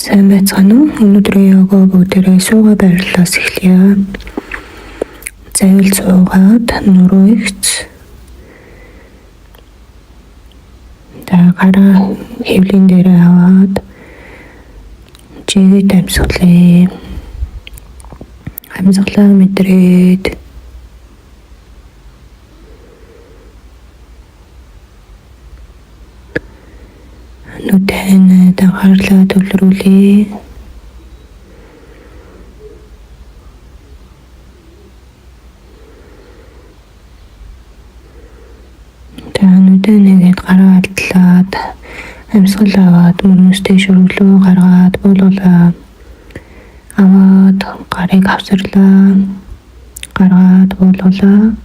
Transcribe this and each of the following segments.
Сайн байцгаана уу? Өнөөдрийн йога бүгдээрээ суугаа байрлалаас эхлэе. Завил суугаад нуруу ихц. Гараа хэвлийн дээрээ аваад жигэд амьсгалъя. Амьсгалаа мэдрээд нүдэн анхаарлаа төвлөрүүлье. Нүдэн нэгэд гараа алдлаад амьсгал аваад мөрнөстэй шөрөглөө гаргаад буулгалаа. Аваад гарыг авсарлаа. Гаргаад буулгалаа.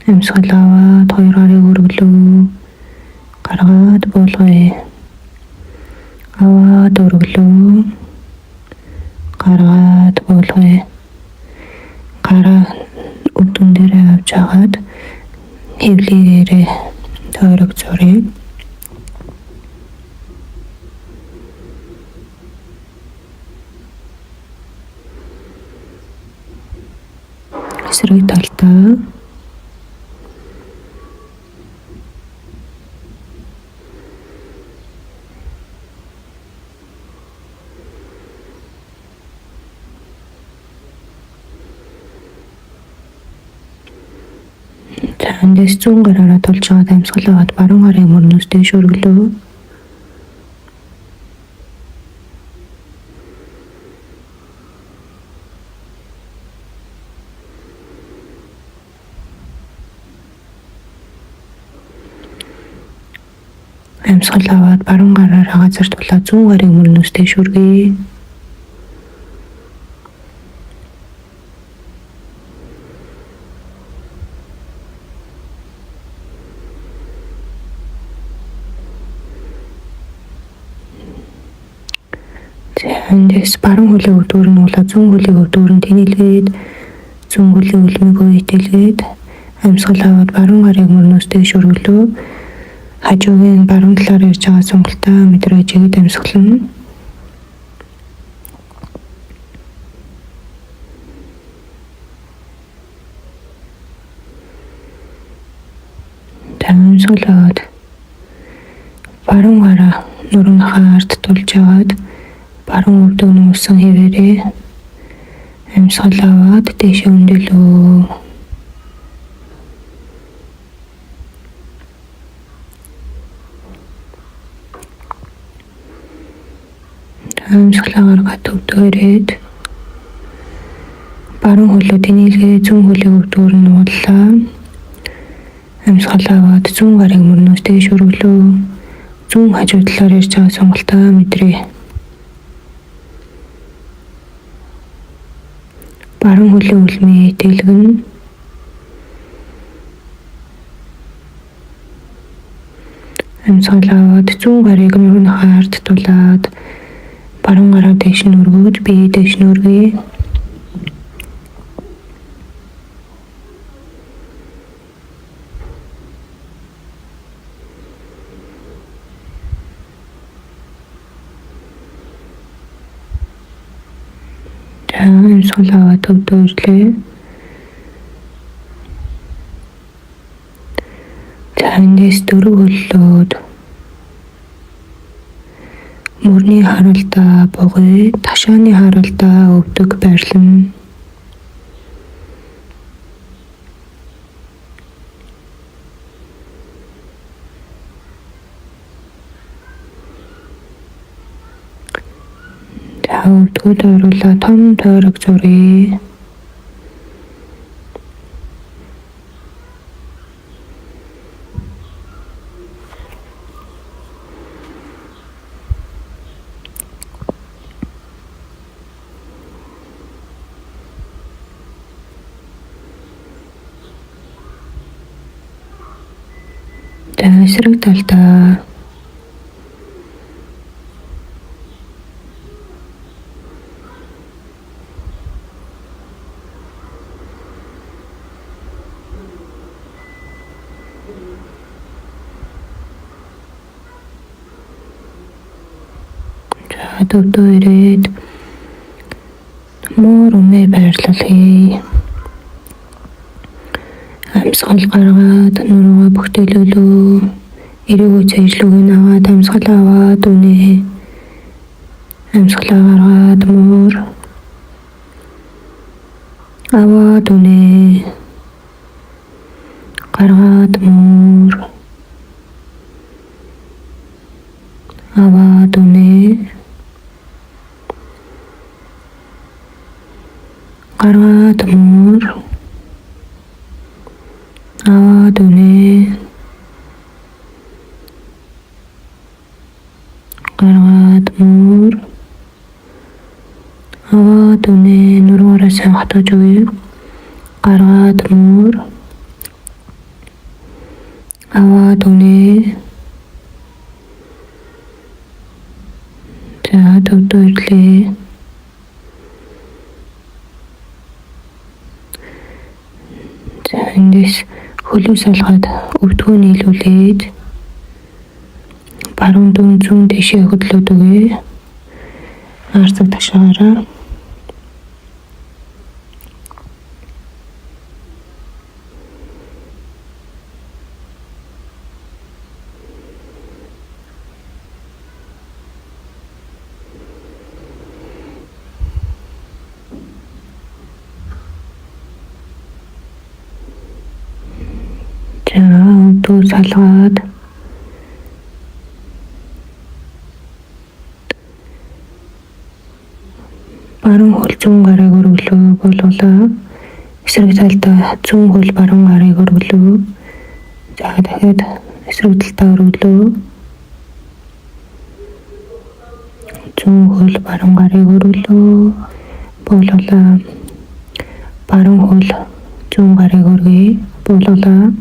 Амьсгал аваад хоёр гарыг өргөлөө. Гаргаад буулгая. Аваад өргөлөө. Гаргаад буулгая. Гараа өдөн дээрээ авч хагаад хэвлээрээ тойрог зуръя. Эсрэг талдаа эндээс 100 гараараа тулж байгаа амьсгал аваад баруун гарын мөрнөөстэй шөрөглөө. Амьсгал аваад баруун гараараа газар тулаад 100 гарын мөрнөөстэй шүргэе. Эндээс баруун хөлөг өдөөр нь уулаа 100 хөлөг өдөөр нь тэнэлгээд 100 хөлөг үлмэгөө итэлгээд амьсгал аваад баруун гарыг мөрнөөстэй шөрөглөө. Хажуугийн баруун талаар ирж байгаа сонголтоо мэдрэж игээд амьсгална. Амьсгал аваад баруун гараа нурууныхаа ард тулж аваад баруун өвдөг нь уусан хэвээрээ амьсгал аваад дэше өндөөлөө. Амьсгалаа гаргаад өвдөрөөд баруун хөлөө тэнэлгээ 100 хөлөг өвдөөр нь ууллаа. Амьсгал аваад 100 гарыг мөрнөөстэй шөрөглөө. 100 хажуу талаар ирж байгаа сонголтоо мэдрээ. Баруун хөлөг үлмээ итэлгэн. Амьсгал аваад 100 гарыг нурууныхаа ард тулаад баруун гараа дэш нь өргөөд бие дэш нь өргөе. Амьсгал аваад өвдөөрлээ. Эндээс 4 хөллөөд мөрний харалдаа богой, ташааны харалдаа өвдөг байрлана. Өвдгүүд оруулаа том тойрог зуръя. Эсрэг талдаа За дөвдөө ирээд мөр өмнө байрлуулъя. Амьсгал гаргаад нуруугаа бүхтэлүүлээ. Эрэгөө цэжлүүг аваад амьсгал аваад үнэ. Амьсгалаа гаргаад мөр аваад үнэ. Гаргаад мөр аваад үнэ. Гаргаад мөр аваад үнэ. Гаргаад мөр аваад үнэ. Нуруугаа сайн хатгаж өгье. Гаргаад мөр аваад үнэ. За дөвдөө ирлээ. За эндээс хөлөө салгаад өвдгөө нийлүүлээд баруун дүүн зүүн дэшээ хөдлөөд өгье. Арцаг ташаараа. За өвдгөө салгаад баруун хөл зүүн гарыг өргөлөө болуулаа. Эсрэг талдаа зүүн хөл баруун гарыг өргөлөө. За дахиад эсрэг талдаа өргөлөө. Зүүн хөл баруун гарыг өргөлөө. Болуулаа. Баруун хөл зүүн гарыг өргөе. Болуулаа.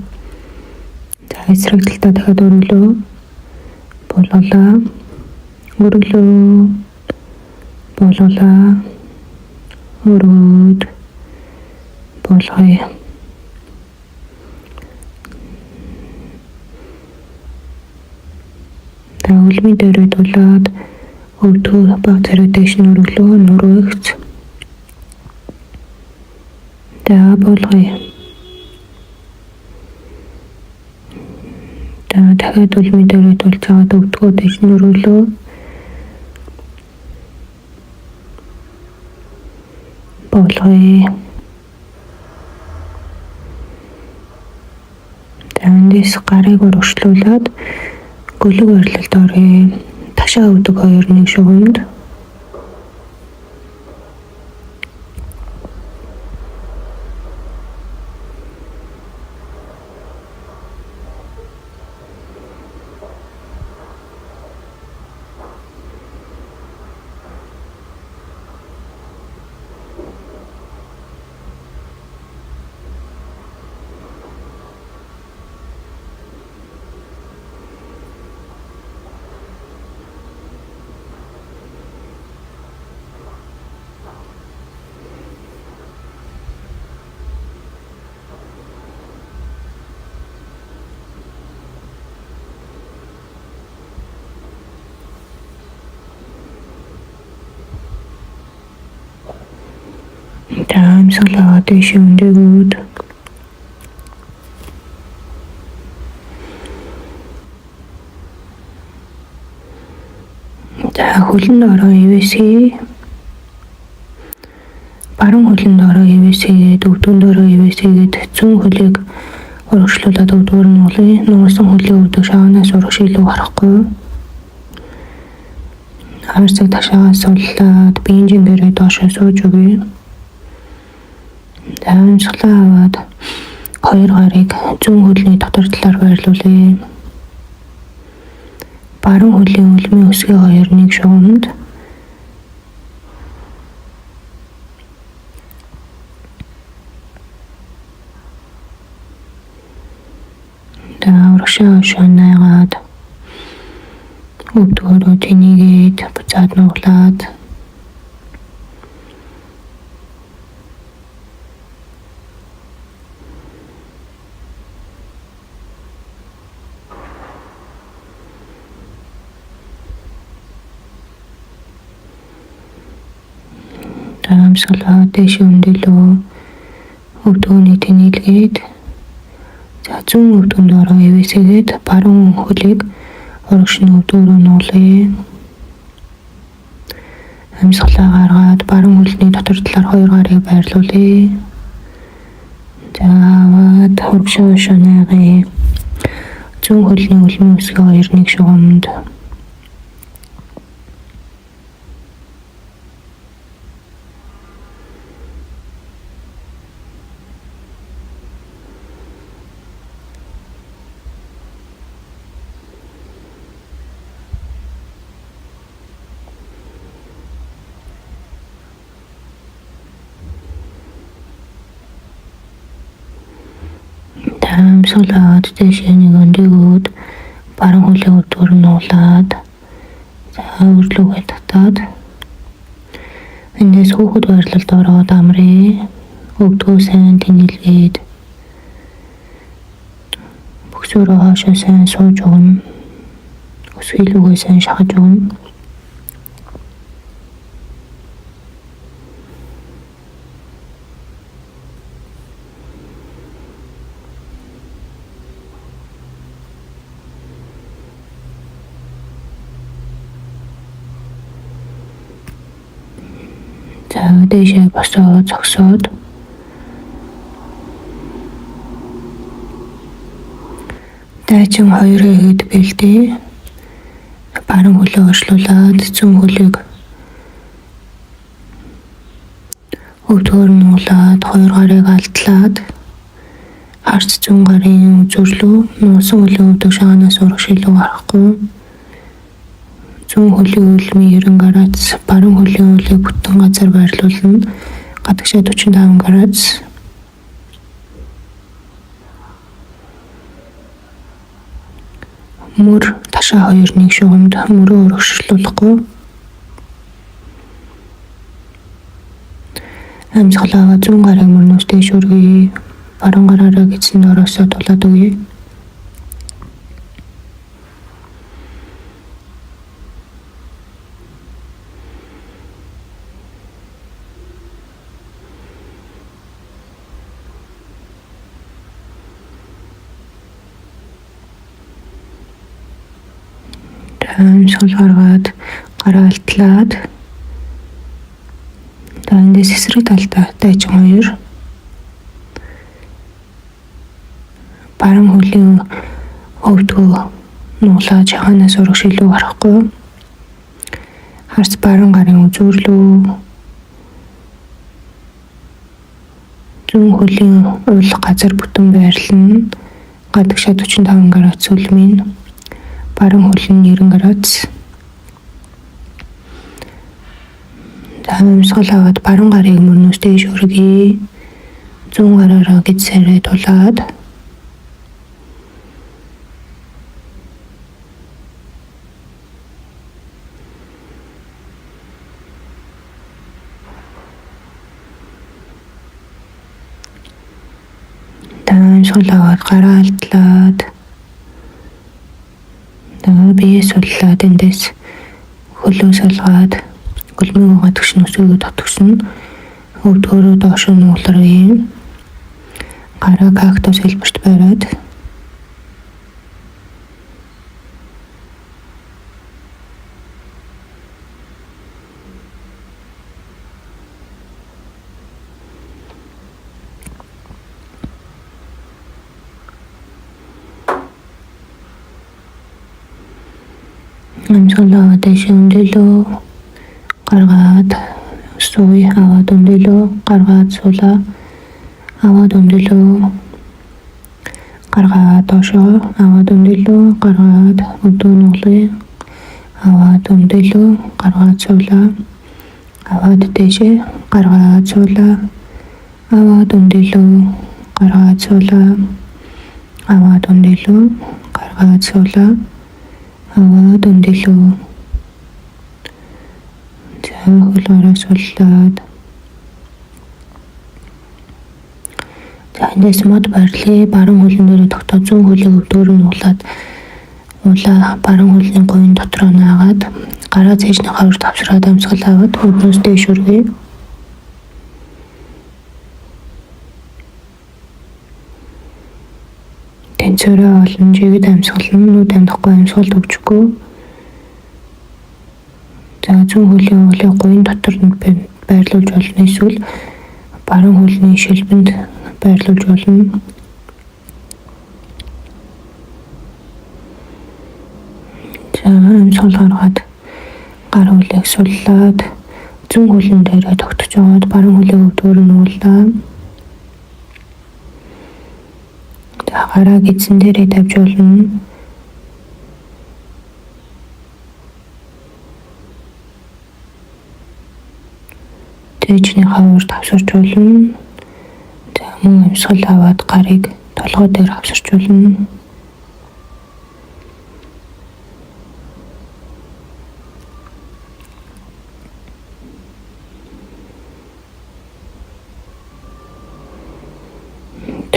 За эсрэг талдаа дахиад өргөлөө. Болуулаа. Өргөлөө. Болуулаа. Өргөөд болгоё. За үлмийн дээрээ дулаад өвдгөө баг царай дэш нь өргөлөө. Нуруугч. За болгоё. За дахиад үлмийн дээрээ дулцаад өвдгөө дэш нь өргөлөө. Болгоё. Эндээс гарыг өргөжлүүлээд гөлөг ойрлолд оръё. Ташаа өвдөг хоёр нэг шугамд. Амьсгалаа дэш өндөгөөд за хөлөнд ороо ивэсээ. Баруун хөлөнд ороо ивэсээгээд өвдгөнд ороо ивэсээгээд зүүн хөлийг урагшлуулад өвдгөр нь уулъя. Нуурсан хөлийн өвдөг шаагнаас урагш илүү харахгүй. Харцаг ташаагаас суллаад бенжин дээрээ доошоо сууж өгье. За амьсгалаа аваад хоёр гарыг зүүн хөлний дотор талаар байрлуулъя. Баруун хөлийн үлмийн өсгий хоёр нэг шугамд. За урагшаа шанаагаад өвдгөрөө тэнийгээд буцаад нуглаад Амсгалаа дэш өндөөлөө өвдөөний тэнэлгээд за зүүн өвдөнд ороо ивэсгээд баруун хөлийг урагшны өвдөө рүү нуулъя. Амсгалаа гаргаад баруун хөлний дотор талаар хоёр гарыг байрлуулъя. За аваад урагшаа шанаагаа зүүн хөлний үлмийн үсгийн хоёр нэг шугамд амсгалаад дэшээ нэг өндөгөөд баруун хөлөө өвдөр нуулаад за өрлөөгөө татаад эндээс хүүхэд байрлалд ороод амрээ. Өвдгөө сайн тэнэлгээд бөксөрөө хаашаа сайн сууж өгнө. Өсгөлөөгөө сайн шахаж өгнө. За дэшээ босоод зогсоод дайчин хоёроо хэд бэлдээ. Баруун хөлөө оршлуулад зүүн хөлийг өвдгөр нуулаад хоёр гарыг алдлаад харц зүүн гарын үзүүрлүү нуусан хөлөө өвдөг шаганаас урагшилуу гарахгүй. Зүүн хөлийн үлмийн 90 градус, баруун хөлийн үлийг бүтэн газар байрлуулна. Гадагшаа 45 градус. Мөр ташаа 2-1 шугамд мөрөө урагшлуулахгүй. Амсгалаа зүүн гарыг мөрнөөс дэш өргөе. Баруун гараараа гидсэнд ороосоо тулаад өгье. Амсгал гаргаад гараа алтлаад эндээс эсрэг талдаа дайчин хоёр баруун хөлийн өвдгөө нуулаад шаханаас урагшилуу гарахгүй. Харц баруун гарын үзүүрлүү зүүн хөлийн уул газар бүтэн байрлана. Гадагшаа 45 градус үлмийн баруун хөл нь 90 градус. Амсгал аваад баруун гарыг мөрнөөс дэш өргөе. Зүүн гараараа гидсээрээ тулаад амсгал аваад гараа алдлаад бие суллаад эндээс хөлөө салгаад гөлмийн угаа төгшин өсгөө татгсан өвдгөрөө доош нуулрыг гараа кактус хэлбэрт бариад амсгалаа дэш өндөөлөө гаргаад сууй аваад өндөөлөө гаргаад суулаа аваад өндөөлөө гаргаад доошоо аваад өндөөлөө гаргаад өвдөө нуулъя аваад өндөөлөө гаргаад суулаа аваад дэшээ гаргаад суулаа аваад өндөөлөө гаргаад суулаа аваад өндөөлөө гаргаад суулаа аваад өндөөлөө хөлөөрөө суулаад эндээс мод байрлаа. Баруун хөлн дээр тогтоод зүүн хөлийг өвдөөр нь уулаад баруун хөлний говийн дотроо наагаад гараа цэжний хавар тавсраад амсгал аваад өвдөөс дэш өргөе. цорой олон жигэд амьсгална, нүд амьдрахгүй амьсгалд өгчихгүй. За зүүн хөлөө гуйн дотор нь байрлуулж болно, эсвэл баруун хөлний шилбэнд байрлуулж болно. За амьсгал гаргаад гар хөлийг суллаад зүүн хөлн дээрээ тогтож аваад баруун хөлөө өвдөөр нь уулаа. За гараа гидсэн дээрээ тавьж болно. Тэжний хавар тавсарч болно. За мөн амьсгал аваад гарыг толгой дээр авсарч болно.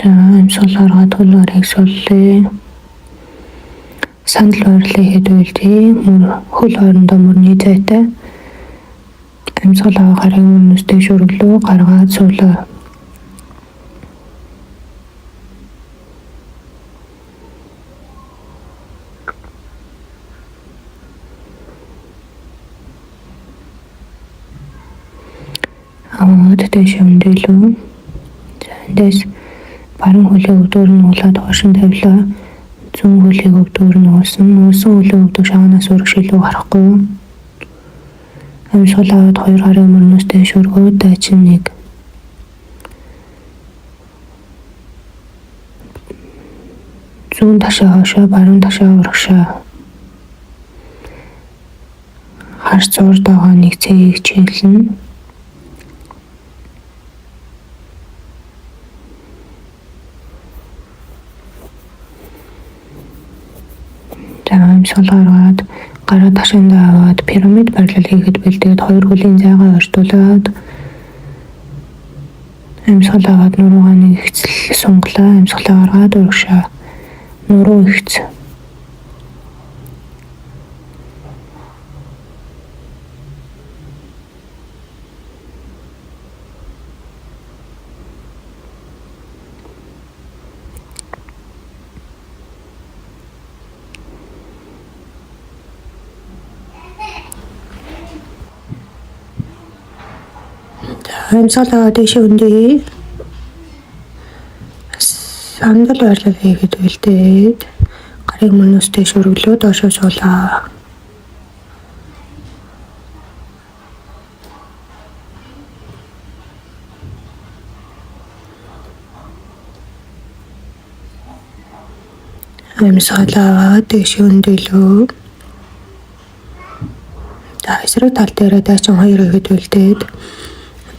За амьсгал гаргаад хөлөөрийг суллаа. Сандал ойрлоо хэдүүлдээ хөл хоорондоо мөрний зайтай амьсгал аваа гарыг мөрнөөс дэш өргөлөө гаргаад суулаа. Аваад дэш өндөөлөө. За эндээс баруун хөлөө өвдөөр нь уулаад хоошин тавилаа. Зүүн хөлийг өвдөөр нь уулсан. Уулсан хөлөө өвдөг шаганаас өргөшөлөө гарахгүй. Амьсгал аваад хоёр гарыг мөрнөөс дэш өргөөд дайчин нэг. Зүүн ташаа хоошоо, баруун ташаа урагшаа. Харц урд байгаа нэг цэгийг чиглэнэ. Амьсгал гаргаад гараа ташаанд аваад пирамид барилал хийхэд бэлдээд хоёр хөлийн зайгаа ойртуулад амьсгал аваад нуруугаа нэг ихцэл сунглаа. Амьсгалаа гаргаад урагшаа. Нуруу ихц. Амьсгал аваад дэше өндөө сандал ойрлол хийгээд бэлдээд гарыг мөрнөөс дэш өргөлөө доошоо суулаа. Амьсгал аваад дэше өндөөлөө. За эсрэг тал дээрээ дайчин хоёр хийгээд бэлдээд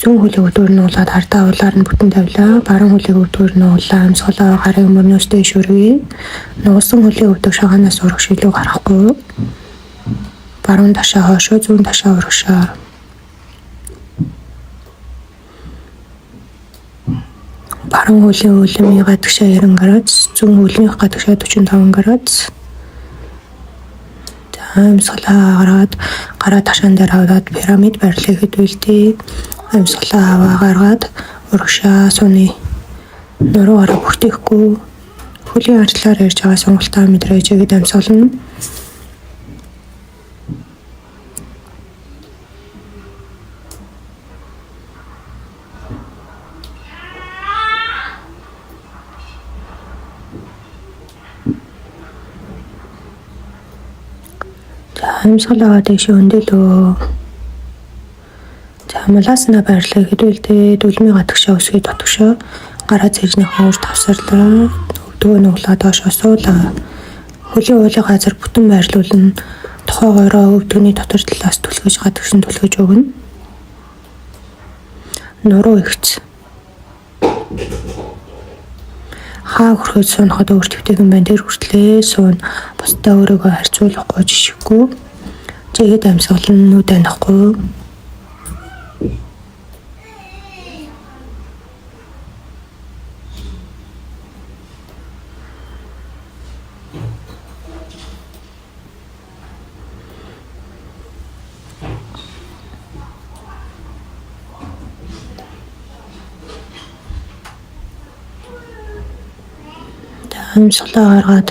зүүн хөлийг өвдөөр нь уулаад хартаа уулаар нь бүтэн тавилаа. Баруун хөлийг өвдөөр нь уулаа. Амьсгал аваа гарыг мөрнөөс дэш өргөе. Нуусан хөлийг өвдөг шагаанаас урагшилуу гарахгүй. Баруун ташаа хоошоо, зүүн ташаа урагшаа. Баруун хөлийн үлэмийн гадагшаа 90 градус, зүүн хөлний гадагшаа 45 градус. Амьсгалаа гаргаад гараа ташаан дээр аваад пирамид барилал хийхэд бэлдээ. Амьсгалаа аваа гаргаад урагшаа сууны. Нуруугаараа бүртгэхгүй. Хөлийн арчлаар ярьж байгаа сонголтоо мэдрээж игээд амьсгална. Амьсгал аваад дэше өндөөлөө. За малаасна байрлал хэдүүлдээ дөлмийн гадагшаа өсгий дотгошоо гараа цэгний хуур тавсарлаа. Өвдгөө нь углаа доошоо суулаа. Хөлийн уулын газар бүтэн байрлуулна. Тохоогоороо өвдгөний дотор талаас түлхэж гадагш нь түлхэж өгнө. Нуруу ихц. Хаа хөрхөж суунахад өөр твтэйгэн байна тэр хүртлээ суун бусдаа өөрийгөө харьцуулахгүй жишггүй. Жигэд амьсгалан нүд анихгүй. Амьсгалаа гаргаад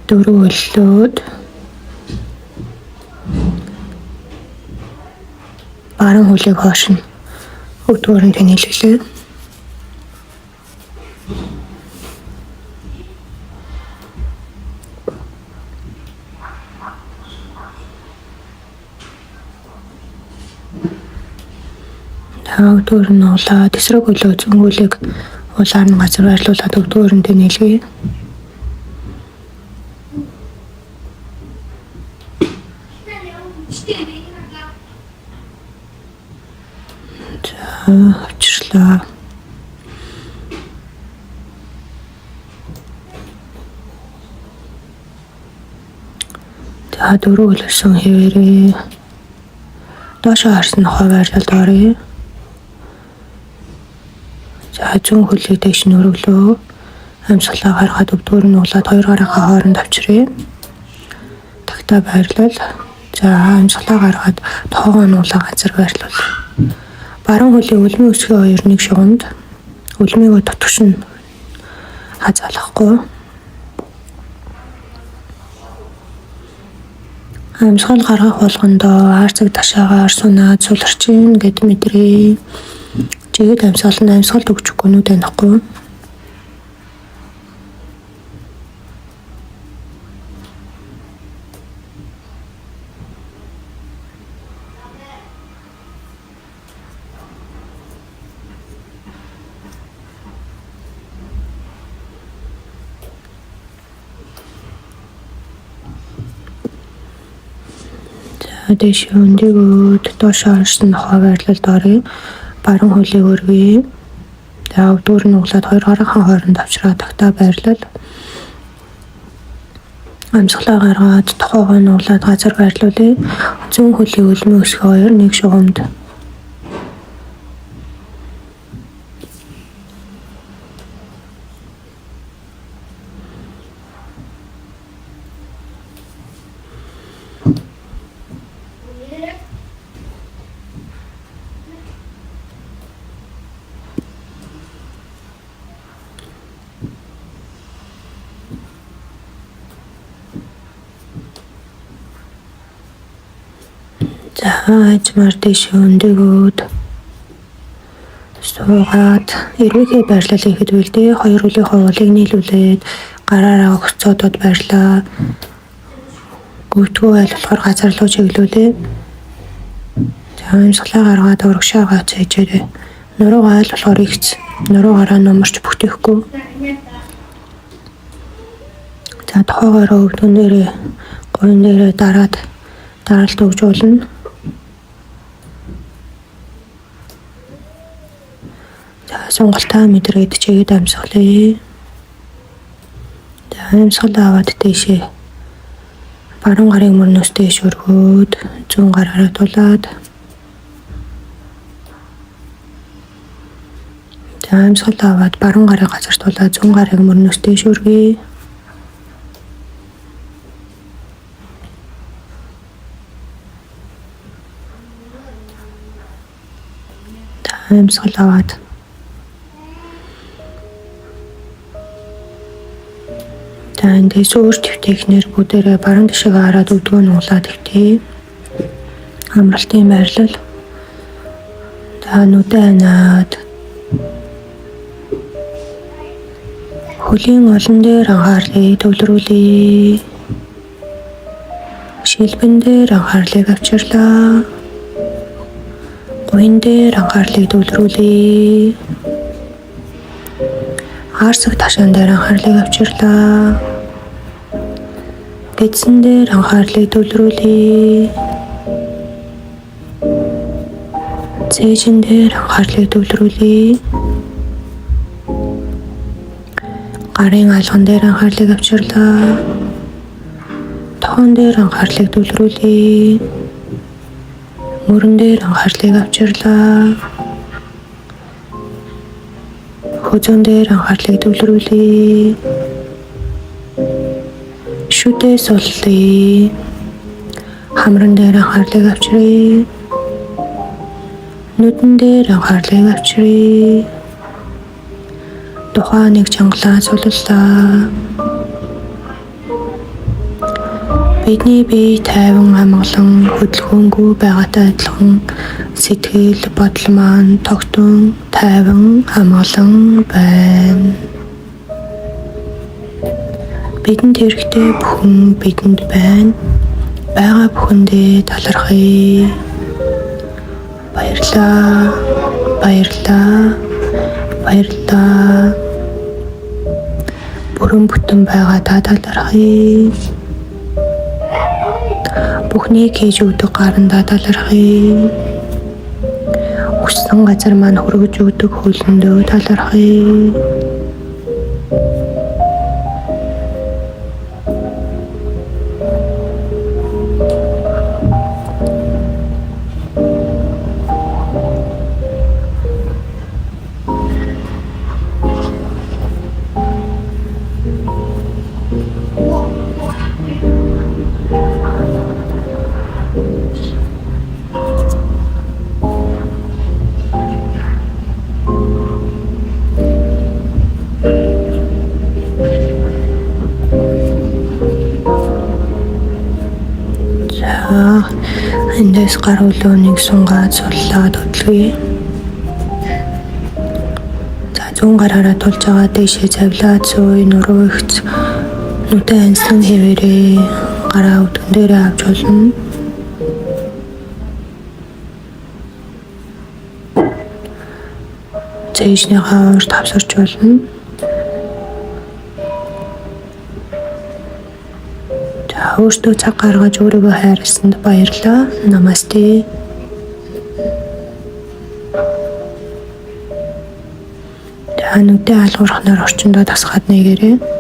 дөрөв өллөөд баруун хөлийг хоош нь өдгөөрөнд тэнэлгэлээ. Өдгөр нь улаа тесрэг хөлөө зөнгөлийг улаар нь газар байрлуулад өдгөөрөнд тэнэлгэе. Авчирлаа. За дөрөв өлсөн хэвээрээ доошоо харсан нохой байрлалд оръё. За зүүн хөлийг дэш нь өргөлөө. Амьсгалаа гаргаад өвдгөр нь улаад хоёр гараагаа хооронд авчиръя. Тагтаа байрлал. За амьсгалаа гаргаад тоогоо нь улаа газар байрлуул. Баруун хөлийн үлмийн өсгөө хоёр нэг шугамд үлмийгөө тотгошно хазаалахгүй. Амьсгал гаргах болгондоо арцаг ташаагаар сунаад суларчин гэд мэдрээ. Чигэд амьсгал нь амьсгалд өгчихгүй нүд танихгүй. Дэш өндөгөөд доошоо харсан нохой байрлалд оръё. Баруун хөлийг өргөе. За өвдгөр нь углаад хоёр гараахан хооронд авчраа тагтаа байрлал. Амьсгалаа гаргаад тохоогоо нь углаад газар байрлуулъя. Зүүн хөлийн үлмийн өсгөө хоёр нэг шугамд. За ажмаар дэш өндөгөөд суугаад эрвээхээ байрлал ихэд үлдээ. Хоёр хөлийн ховлыг нийлүүлээд гараараа өгцөөдөд байрлаа. Гүйтгүү айл болохоор газар руу чиглүүлээ. За амьсгалаа гаргаад урагшаагаа цээжээрээ. Нуруугаа айл болохоор ихц. Нуруугаараа номорч бүтэхгүй. За тохоогоороо өвдгөн дээрээ гойн дээрээ дараалт өгж болно. Сонголтоо мэдрээд чигэд амьсгалъя. За амьсгалаа аваад дэшээ баруун гарын мөрнөөс дэш өргөөд зүүн гараараа тулаад. За амьсгалаа аваад баруун гарын газар тулаад зүүн гарын мөрнөөс дэш өргөе. Амьсгалаа аваад эндээс өөр твтэхнэр бүгдээрээ баруун тишээ хараад өвдгөө нь улаад ихтэй. Амралтын байрлал. За нүдэ ханаад хөлийн олон дээр анхаарлыг төвлөрүүлье. Шилбэн дээр анхаарлыг авчирлаа. Гойн дээр анхаарлыг төвлөрүүлье. Арцаг ташаан дээр анхаарлыг авчирлаа. Гэдсэн дээр анхаарлыг төвлөрүүлье. Цээжин дээр анхаарлыг төвлөрүүлье. Гарын алган дээр анхаарлыг авчирлаа. Тоон дээр анхаарлыг төвлөрүүлье. Мөрөн дээр анхаарлыг авчирлаа. Хөзөн дээр анхаарлыг төвлөрүүлье. Шүдээ суллъя. Хамран дээр анхаарлыг авчиръя. Нүдэн дээр анхаарлыг авчиръя. тухайн нэг чангалаа суллаа. Бидний бие тайван амгалан хөдөлгөөнгүй байгаатай адилхан сэтгэл бодол маань тогтун тайван амгалан байна. Бидэнд хэрэгтэй бүхэн бидэнд байна. Байгаа бүхэндээ талархъя. Баярлалаа. Баярлалаа. Баярлалаа. Бүрэн бүтэн байгаа та талархъя. Бүхнийг хийж өгдөг гарандаа талархъя. Хүссэн газар маань хүргэж өгдөг хөлөндөө талархъя. Эндээс гар хөлөөнийг сунгаад суллаад хөдлөе. За зүүн гараараа тулж байгаа дэшээ завлаад сууй, нуруу ихц нүдэн ансан хэвээрээ гараа өдгөн дээрээ авч болно. Цэжний хавар тавсарч болно. Өөртөө цаг гаргаж өөрийгөө хайрлсанд баярлалаа. Намасте. Нүдээ алгуурхнаар орчиндөө тасгаад нэгээрээ.